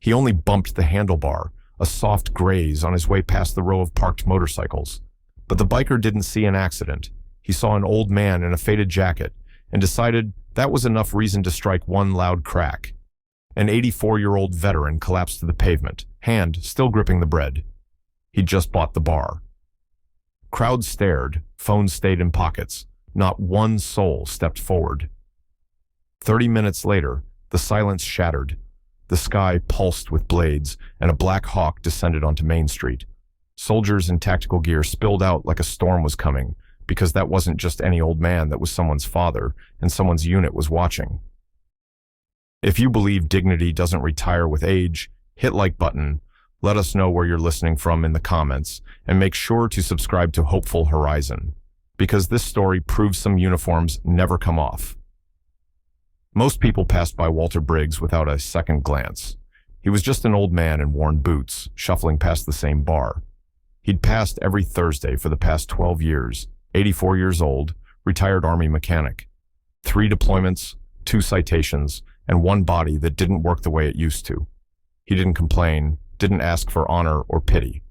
He only bumped the handlebar, a soft graze on his way past the row of parked motorcycles. But the biker didn't see an accident. He saw an old man in a faded jacket and decided that was enough reason to strike one loud crack. An 84-year-old veteran collapsed to the pavement, hand still gripping the bread. He'd just bought the bar. Crowds stared, phones stayed in pockets. Not one soul stepped forward. 30 minutes later, the silence shattered. The sky pulsed with blades, and a Black Hawk descended onto Main Street. Soldiers in tactical gear spilled out like a storm was coming, because that wasn't just any old man, that was someone's father, and someone's unit was watching. If you believe dignity doesn't retire with age, hit like button, let us know where you're listening from in the comments, and make sure to subscribe to Hopeful Horizon, because this story proves some uniforms never come off. Most people passed by Walter Briggs without a second glance. He was just an old man in worn boots, shuffling past the same bar. He'd passed every Thursday for the past 12 years, 84 years old, retired Army mechanic. 3 deployments, 2 citations, and 1 body that didn't work the way it used to. He didn't complain, didn't ask for honor or pity.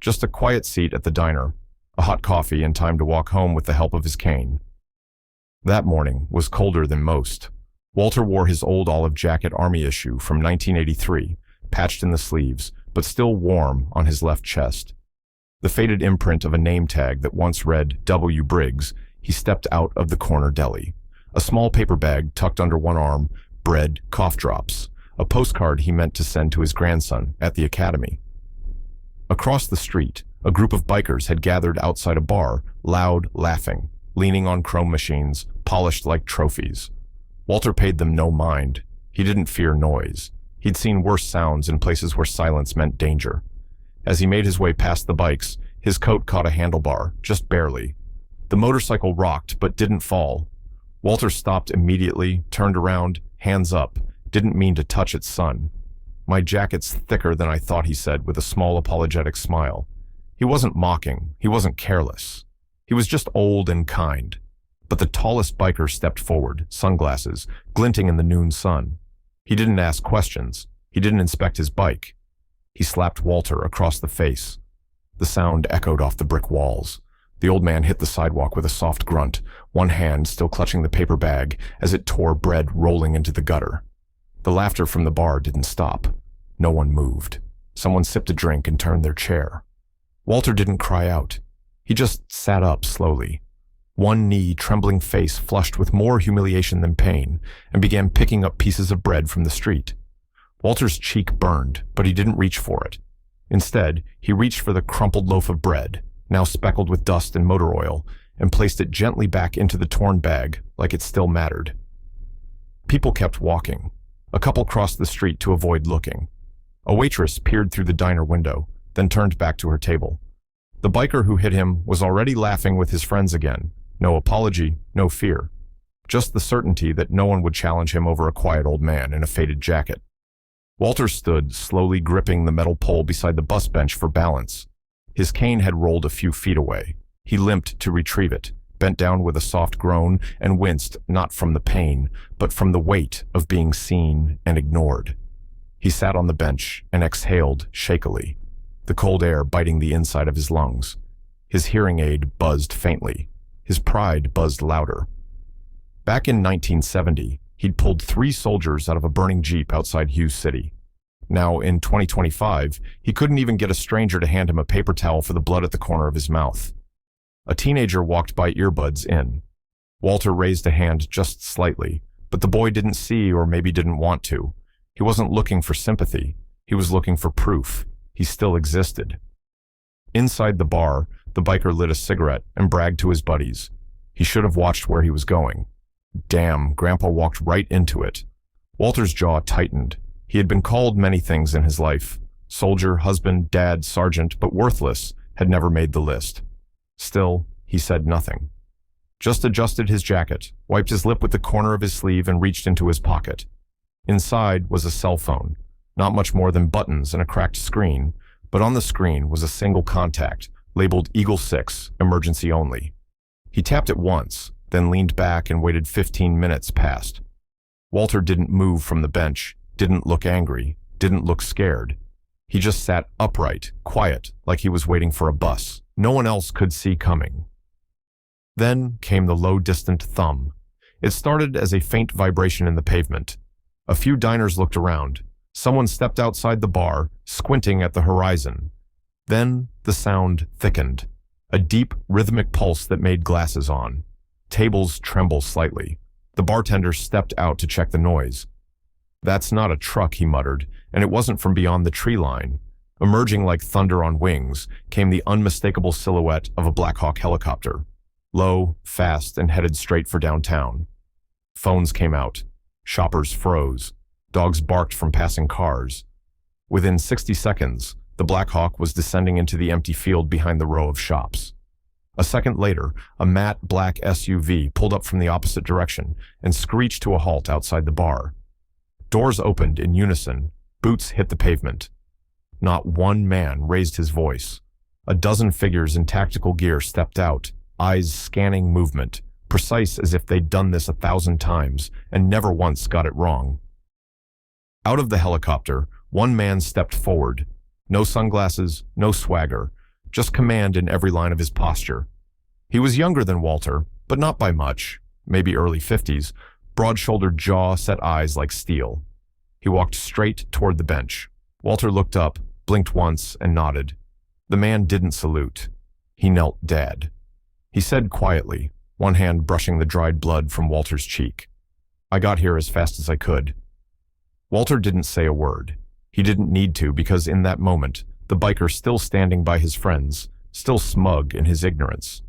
Just a quiet seat at the diner, a hot coffee, and time to walk home with the help of his cane. That morning was colder than most. Walter wore his old olive jacket Army issue from 1983, patched in the sleeves, but still warm on his left chest. The faded imprint of a name tag that once read W. Briggs. He stepped out of the corner deli. A small paper bag tucked under one arm, bread, cough drops, a postcard he meant to send to his grandson at the academy. Across the street, a group of bikers had gathered outside a bar, loud, laughing, leaning on chrome machines, polished like trophies. Walter paid them no mind. He didn't fear noise. He'd seen worse sounds in places where silence meant danger. As he made his way past the bikes, his coat caught a handlebar, just barely. The motorcycle rocked, but didn't fall. Walter stopped immediately, turned around, hands up, didn't mean to touch its son. "My jacket's thicker than I thought," he said with a small apologetic smile. He wasn't mocking, he wasn't careless. He was just old and kind. But the tallest biker stepped forward, sunglasses, glinting in the noon sun. He didn't ask questions. He didn't inspect his bike. He slapped Walter across the face. The sound echoed off the brick walls. The old man hit the sidewalk with a soft grunt, one hand still clutching the paper bag as it tore bread rolling into the gutter. The laughter from the bar didn't stop. No one moved. Someone sipped a drink and turned their chair. Walter didn't cry out. He just sat up slowly. One knee, trembling face flushed with more humiliation than pain, and began picking up pieces of bread from the street. Walter's cheek burned, but he didn't reach for it. Instead, he reached for the crumpled loaf of bread, now speckled with dust and motor oil, and placed it gently back into the torn bag like it still mattered. People kept walking. A couple crossed the street to avoid looking. A waitress peered through the diner window, then turned back to her table. The biker who hit him was already laughing with his friends again. No apology, no fear. Just the certainty that no one would challenge him over a quiet old man in a faded jacket. Walter stood, slowly gripping the metal pole beside the bus bench for balance. His cane had rolled a few feet away. He limped to retrieve it, bent down with a soft groan, and winced not from the pain, but from the weight of being seen and ignored. He sat on the bench and exhaled shakily, the cold air biting the inside of his lungs. His hearing aid buzzed faintly. His pride buzzed louder. Back in 1970, he'd pulled 3 soldiers out of a burning Jeep outside Hughes City. Now, in 2025, he couldn't even get a stranger to hand him a paper towel for the blood at the corner of his mouth. A teenager walked by, earbuds in. Walter raised a hand just slightly, but the boy didn't see, or maybe didn't want to. He wasn't looking for sympathy. He was looking for proof. He still existed. Inside the bar, the biker lit a cigarette and bragged to his buddies. He should have watched where he was going. Damn, Grandpa walked right into it. Walter's jaw tightened. He had been called many things in his life. Soldier, husband, dad, sergeant, but worthless had never made the list. Still, he said nothing. Just adjusted his jacket, wiped his lip with the corner of his sleeve, and reached into his pocket. Inside was a cell phone, not much more than buttons and a cracked screen, but on the screen was a single contact, labeled Eagle 6, emergency only. He tapped it once, then leaned back and waited 15 minutes past. Walter didn't move from the bench, didn't look angry, didn't look scared. He just sat upright, quiet, like he was waiting for a bus. No one else could see coming. Then came the low, distant thump. It started as a faint vibration in the pavement. A few diners looked around. Someone stepped outside the bar, squinting at the horizon. Then the sound thickened. A deep, rhythmic pulse that made glasses on. Tables tremble slightly. The bartender stepped out to check the noise. "That's not a truck," he muttered, and it wasn't from beyond the tree line. Emerging like thunder on wings came the unmistakable silhouette of a Black Hawk helicopter. Low, fast, and headed straight for downtown. Phones came out. Shoppers froze. Dogs barked from passing cars. Within 60 seconds, the Black Hawk was descending into the empty field behind the row of shops. A second later, a matte black SUV pulled up from the opposite direction and screeched to a halt outside the bar. Doors opened in unison. Boots hit the pavement. Not one man raised his voice. A dozen figures in tactical gear stepped out, eyes scanning movement, precise as if they'd done this 1,000 times and never once got it wrong. Out of the helicopter, one man stepped forward. No sunglasses, no swagger, just command in every line of his posture. He was younger than Walter, but not by much, maybe early 50s, broad-shouldered jaw, set eyes like steel. He walked straight toward the bench. Walter looked up, blinked once, and nodded. The man didn't salute. He knelt dead. He said quietly, one hand brushing the dried blood from Walter's cheek, "I got here as fast as I could." Walter didn't say a word. He didn't need to, because in that moment, the biker, still standing by his friends, still smug in his ignorance,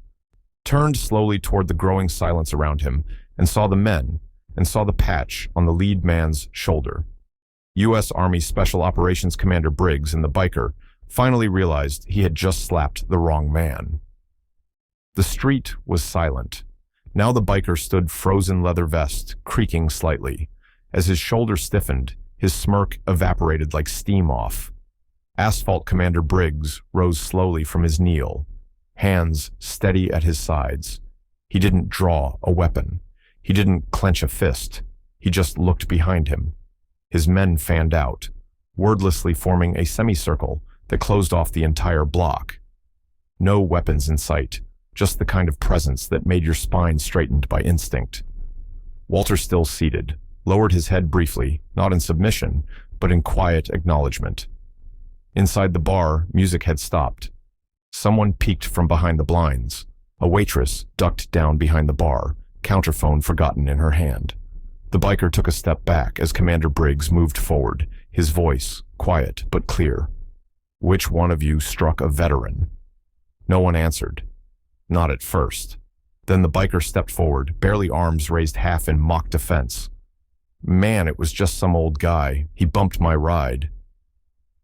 turned slowly toward the growing silence around him and saw the men, and saw the patch on the lead man's shoulder. U.S. Army Special Operations Commander Briggs and the biker finally realized he had just slapped the wrong man. The street was silent. Now the biker stood frozen leather vest, creaking slightly. As his shoulder stiffened, his smirk evaporated like steam off. Asphalt Commander Briggs rose slowly from his kneel, hands steady at his sides. He didn't draw a weapon. He didn't clench a fist. He just looked behind him. His men fanned out, wordlessly forming a semicircle that closed off the entire block. No weapons in sight, just the kind of presence that made your spine straightened by instinct. Walter, still seated, lowered his head briefly, not in submission, but in quiet acknowledgement. Inside the bar, music had stopped. Someone peeked from behind the blinds. A waitress ducked down behind the bar, counterphone forgotten in her hand. The biker took a step back as Commander Briggs moved forward, his voice quiet but clear. "Which one of you struck a veteran?" No one answered. Not at first. Then the biker stepped forward, barely arms raised half in mock defense. "Man, it was just some old guy. He bumped my ride."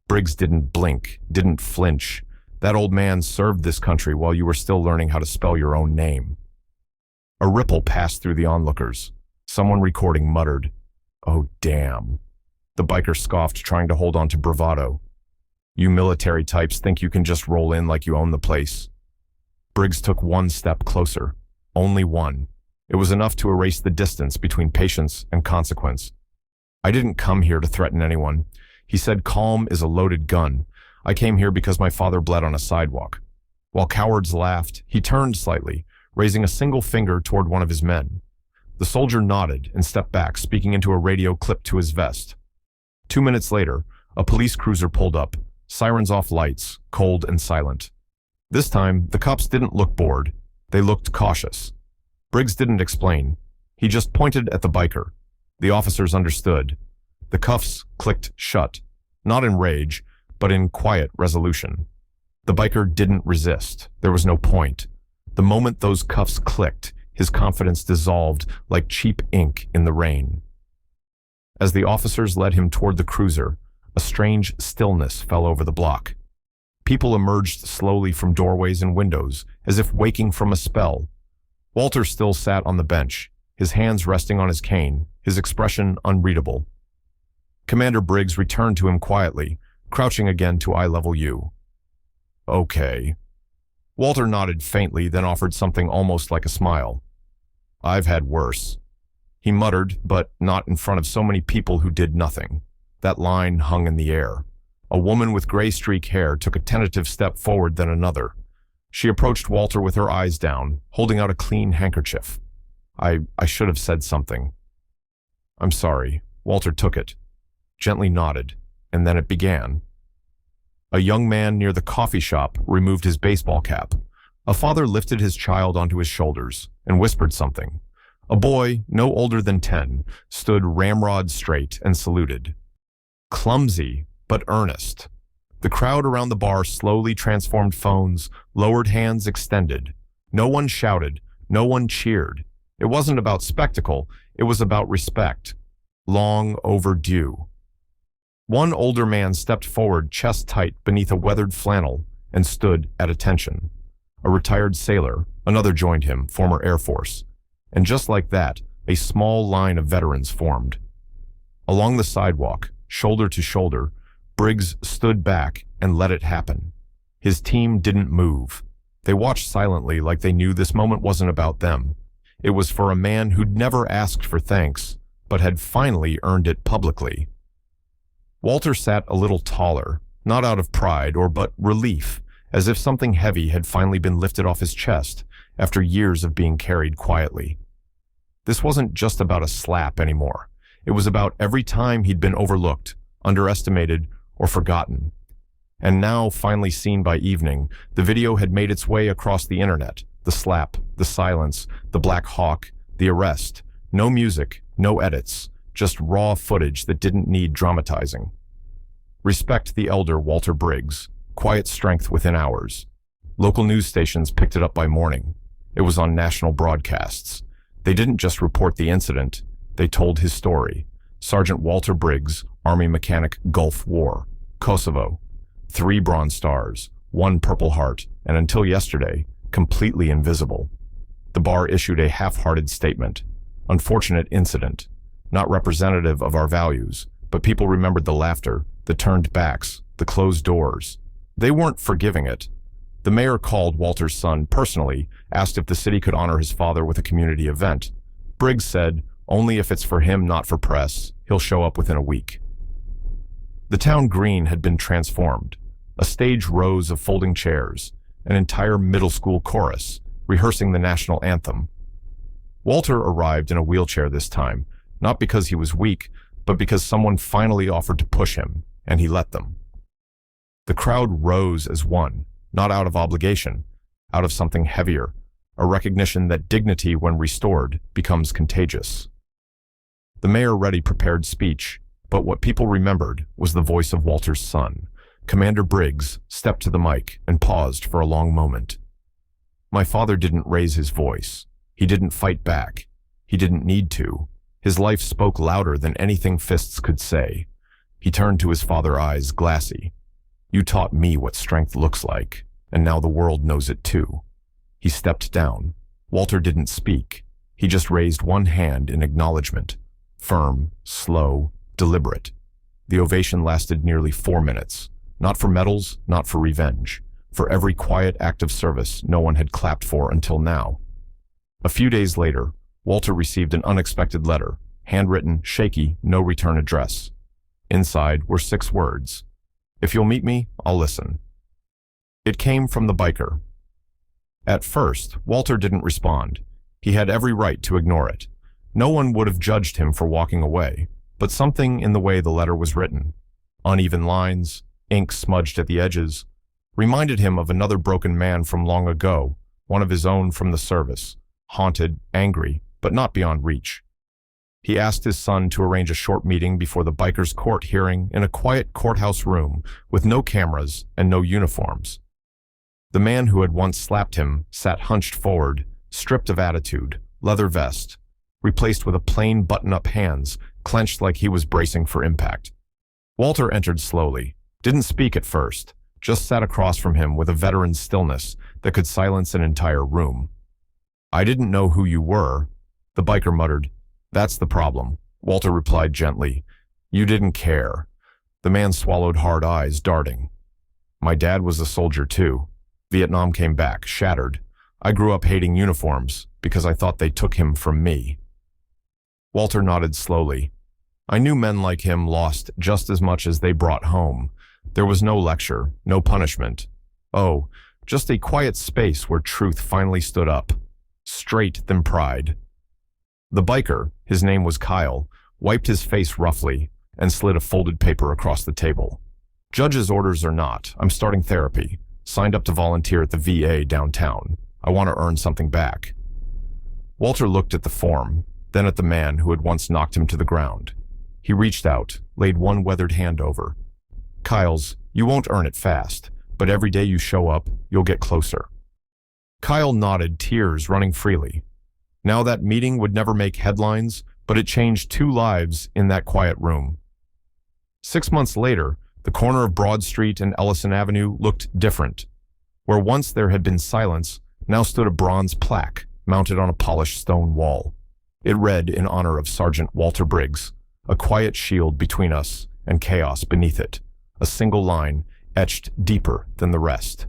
Briggs didn't blink, didn't flinch. That old man served this country while you were still learning how to spell your own name. A ripple passed through the onlookers. Someone recording muttered, "Oh, damn." The biker scoffed, trying to hold on to bravado. "You military types think you can just roll in like you own the place." Briggs took one step closer. Only one. It was enough to erase the distance between patience and consequence. "I didn't come here to threaten anyone," he said. "Calm is a loaded gun. I came here because my father bled on a sidewalk." While cowards laughed, he turned slightly, raising a single finger toward one of his men. The soldier nodded and stepped back, speaking into a radio clipped to his vest. 2 minutes later, a police cruiser pulled up, sirens off, lights, cold and silent. This time, the cops didn't look bored. They looked cautious. Briggs didn't explain. He just pointed at the biker. The officers understood. The cuffs clicked shut, not in rage, but in quiet resolution. The biker didn't resist. There was no point. The moment those cuffs clicked, his confidence dissolved like cheap ink in the rain. As the officers led him toward the cruiser, a strange stillness fell over the block. People emerged slowly from doorways and windows, as if waking from a spell. Walter still sat on the bench, his hands resting on his cane, his expression unreadable. Commander Briggs returned to him quietly, crouching again to eye level you. "Okay." Walter nodded faintly, then offered something almost like a smile. "I've had worse." He muttered, but not in front of so many people who did nothing. That line hung in the air. A woman with gray streak hair took a tentative step forward, then another. She approached Walter with her eyes down, holding out a clean handkerchief. I should have said something. I'm sorry. Walter took it, gently nodded, and then it began. A young man near the coffee shop removed his baseball cap. A father lifted his child onto his shoulders and whispered something. A boy, no older than 10, stood ramrod straight and saluted. Clumsy, but earnest. The crowd around the bar slowly transformed phones, lowered hands extended. No one shouted, no one cheered. It wasn't about spectacle, it was about respect. Long overdue. One older man stepped forward, chest tight beneath a weathered flannel, and stood at attention. A retired sailor, another joined him, former Air Force. And just like that, a small line of veterans formed. Along the sidewalk, shoulder to shoulder, Briggs stood back and let it happen. His team didn't move. They watched silently like they knew this moment wasn't about them. It was for a man who'd never asked for thanks, but had finally earned it publicly. Walter sat a little taller, not out of pride but relief, as if something heavy had finally been lifted off his chest after years of being carried quietly. This wasn't just about a slap anymore. It was about every time he'd been overlooked, underestimated, or forgotten. And now, finally seen by evening, the video had made its way across the internet. The slap, the silence, the Black Hawk, the arrest. No music, no edits, just raw footage that didn't need dramatizing. Respect the elder Walter Briggs. Quiet strength within hours. Local news stations picked it up by morning. It was on national broadcasts. They didn't just report the incident, they told his story. Sergeant Walter Briggs, Army Mechanic, Gulf War, Kosovo. 3 Bronze Stars, 1 Purple Heart, and until yesterday, completely invisible. The bar issued a half-hearted statement. Unfortunate incident. Not representative of our values, but people remembered the laughter, the turned backs, the closed doors. They weren't forgiving it. The mayor called Walter's son personally, asked if the city could honor his father with a community event. Briggs said, only if it's for him, not for press. He'll show up within a week. The town green had been transformed. A stage rows of folding chairs, an entire middle school chorus, rehearsing the national anthem. Walter arrived in a wheelchair this time, not because he was weak, but because someone finally offered to push him, and he let them. The crowd rose as one, not out of obligation, out of something heavier, a recognition that dignity, when restored, becomes contagious. The mayor read a prepared speech, but what people remembered was the voice of Walter's son. Commander Briggs stepped to the mic and paused for a long moment. My father didn't raise his voice. He didn't fight back. He didn't need to. His life spoke louder than anything fists could say. He turned to his father's eyes, glassy. You taught me what strength looks like, and now the world knows it too. He stepped down. Walter didn't speak. He just raised one hand in acknowledgement. Firm, slow, deliberate. The ovation lasted nearly 4 minutes. Not for medals, not for revenge. For every quiet act of service no one had clapped for until now. A few days later, Walter received an unexpected letter, handwritten, shaky, no return address. Inside were 6 words. If you'll meet me, I'll listen. It came from the biker. At first, Walter didn't respond. He had every right to ignore it. No one would have judged him for walking away, but something in the way the letter was written, uneven lines, ink smudged at the edges, reminded him of another broken man from long ago, one of his own from the service, haunted, angry, but not beyond reach. He asked his son to arrange a short meeting before the biker's court hearing in a quiet courthouse room with no cameras and no uniforms. The man who had once slapped him sat hunched forward, stripped of attitude, leather vest, replaced with a plain button-up hands, clenched like he was bracing for impact. Walter entered slowly, didn't speak at first, just sat across from him with a veteran's stillness that could silence an entire room. I didn't know who you were, the biker muttered. That's the problem, Walter replied gently. You didn't care. The man swallowed, hard eyes darting. My dad was a soldier too. Vietnam came back, shattered. I grew up hating uniforms because I thought they took him from me. Walter nodded slowly. I knew men like him lost just as much as they brought home. There was no lecture, no punishment. Oh, just a quiet space where truth finally stood up. Straight than pride. The biker, his name was Kyle, wiped his face roughly and slid a folded paper across the table. Judge's orders or not, I'm starting therapy. Signed up to volunteer at the VA downtown. I want to earn something back. Walter looked at the form, then at the man who had once knocked him to the ground. He reached out, laid one weathered hand over. Kyle's, you won't earn it fast, but every day you show up, you'll get closer. Kyle nodded, tears running freely. Now that meeting would never make headlines, but it changed 2 lives in that quiet room. 6 months later, the corner of Broad Street and Ellison Avenue looked different. Where once there had been silence, now stood a bronze plaque mounted on a polished stone wall. It read in honor of Sergeant Walter Briggs, a quiet shield between us and chaos beneath it, a single line etched deeper than the rest.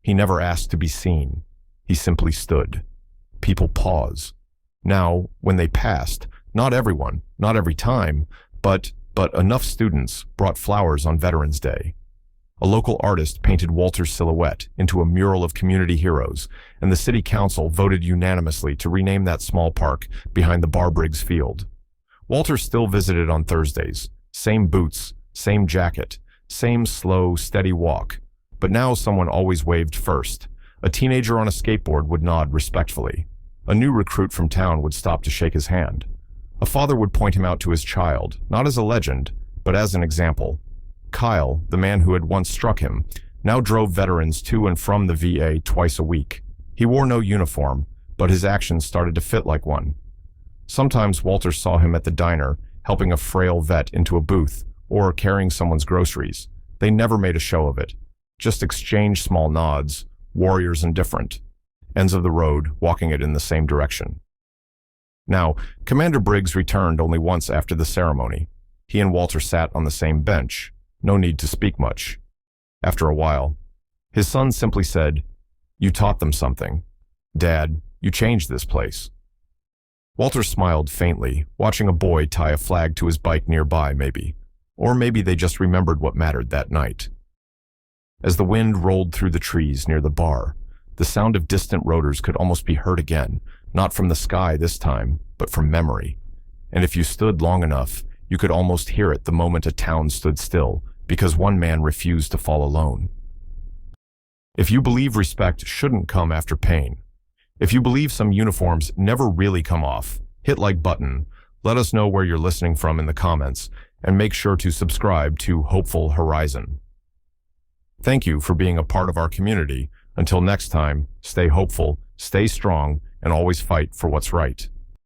He never asked to be seen. He simply stood. People pause. Now, when they passed, not everyone, not every time, but enough students brought flowers on Veterans Day. A local artist painted Walter's silhouette into a mural of community heroes, and the city council voted unanimously to rename that small park behind the Bar Briggs Field. Walter still visited on Thursdays. Same boots, same jacket, same slow, steady walk. But now someone always waved first. A teenager on a skateboard would nod respectfully. A new recruit from town would stop to shake his hand. A father would point him out to his child, not as a legend, but as an example. Kyle, the man who had once struck him, now drove veterans to and from the VA twice a week. He wore no uniform, but his actions started to fit like one. Sometimes Walter saw him at the diner, helping a frail vet into a booth, or carrying someone's groceries. They never made a show of it, just exchanged small nods, warriors indifferent, ends of the road, walking it in the same direction. Now, Commander Briggs returned only once after the ceremony. He and Walter sat on the same bench. No need to speak much. After a while, his son simply said, "You taught them something. Dad, you changed this place." Walter smiled faintly, watching a boy tie a flag to his bike nearby, maybe. Or maybe they just remembered what mattered that night. As the wind rolled through the trees near the bar, the sound of distant rotors could almost be heard again, not from the sky this time, but from memory. And if you stood long enough, you could almost hear it the moment a town stood still, because one man refused to fall alone. If you believe respect shouldn't come after pain, if you believe some uniforms never really come off, hit like button, let us know where you're listening from in the comments, and make sure to subscribe to Hopeful Horizon. Thank you for being a part of our community. Until next time, stay hopeful, stay strong, and always fight for what's right.